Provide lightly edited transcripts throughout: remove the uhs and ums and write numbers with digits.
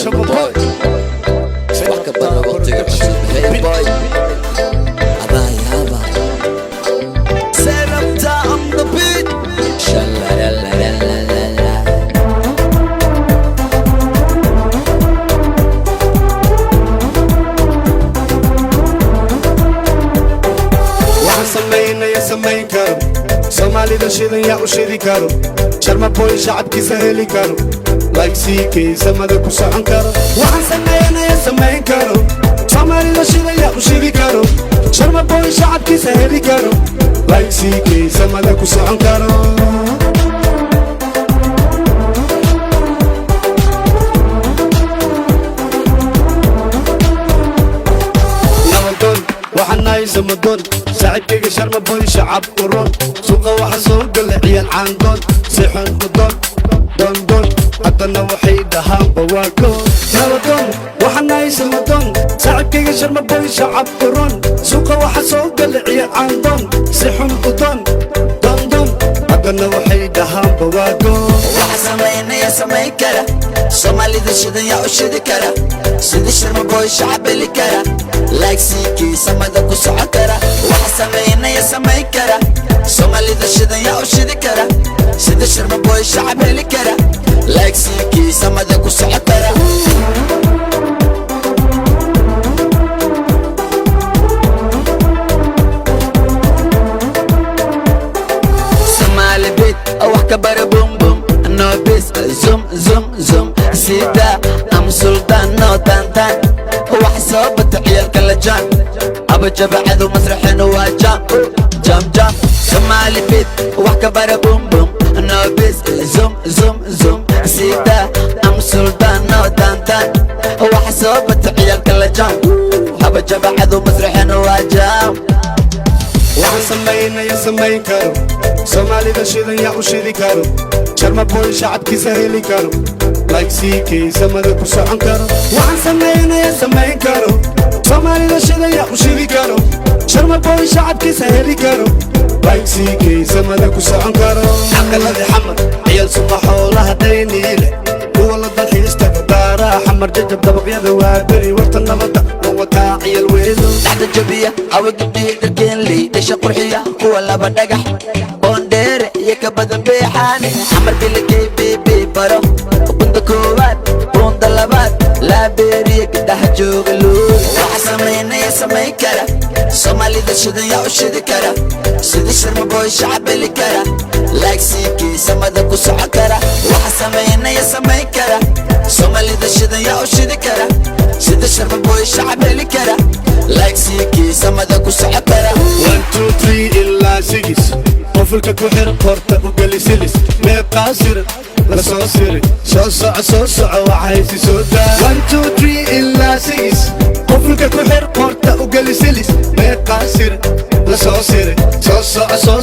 شباب باي صباح كبرنا بطيق الحسن هي باي عباي عباي سيربتا on the beat شلا يلا يلا يلا waxaan sameynaya samayn karo soomaalida shidan yaa u shidi karo sharma boy shacabkiisa heli karo laygsiikiisa mada ku socon karo waxaan sameynaya samayn karo soomaalida shidan yaa u shidi karo sharma boy shacabkiisa heli karo laygsiikiisa mada ku socon karo waxaan nahay samadoon saaxiibkayga sharma boy shacab uroon suuqa waxa soo gala ciyaal caandoon seexon udoon doondoon haddana waxay dhahaanba waa goon nabadoon waxaan nahay samadoon saaxiibkayga sharma boy shacab uroon suuqa waxa soo gala ciyaal caandoon seexon udoon doondoon haddana waxay dhahaanba waa goon waxa sameynaya samayn kara soomaalida shidan yaa u shidi kara sida sharma boy shacab heli kara laygsiikiisa mada ku socon kara waxa sameynaya samayn kara soomaalida shidan yaa u shidi kara sida sharma boy shacab heli kara laygsiikiisa mada ku socon kara Somali beat wax ka bara boom boom no bis zoom zoom zoom sida am sultan no tantan wax soo bata ciyalka la jaan aba jabacadu masraxina waa jam jam jam Somali beat wax ka bara boom boom no bis zoom zoom zoom sida am sultan no tantan wax soo bata ciyalka la jaan aba jabacadu masraxina waa jam waxaan sameynaya samayn karo soomaalida shidan yaa u shidi karo sharma boy shacabkiisa heli karo laygsiikiisa mada ku socon karo waxaan sameynaya samayn karo soomaalida shidan yaa u shidi karo sharma boy shacabkiisa heli karo laygsiikiisa mada ku socon karo caqalada xamar ciyaal suqa xoolaha dayniile kuwa la dalxiista daaraha xamar jajab dabaqyada waa beri warta nabada wataa ciyaal weedo dhaxda jabiya awa gabdhihi dhargeenley dhasha qurxiya kuwa laba dhagax boondheere iyo ka badan beexaane xamar bilagey bibi baro bunda koowaad bunda labaad laabeeriya gadaha jooga luul waxa sameynaya samayn kara soomaalida shidan yaa u shidi kara sida sharma boy shacab heli kara laygsiikiisa mada ku socon kara waxa sameynaya samayn kara soomaalida shidan yaa u shidi kara sida sharma boy shacab heli kara laygsiikiisa mada ku socon kara 1 2 3 ilaa 6 qofulka ku xir qorta u geli silis meeqaa sir la soo siri soo soco waxaysi soo daa 1 2 3 ilaa 6 qofulka ku xir qorta u geli silis meeqaa sir la soo siri soo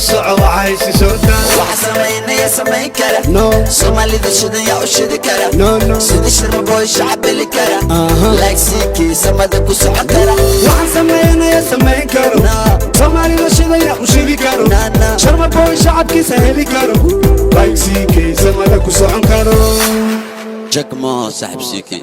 soco waxaysi soo daa waxa sameynaya samayn kara no soomaalida shidan yaa u shidi kara no no sida sharma boy shacab heli kara laygsiikiisa mada ku socon kara waxaan sameynaya samayn karo soomaalida shidan yaa u shidi karo sharma boy shacabkiisa heli karo laygsiikiisa mada ku socon karo jagmo saaxib siiki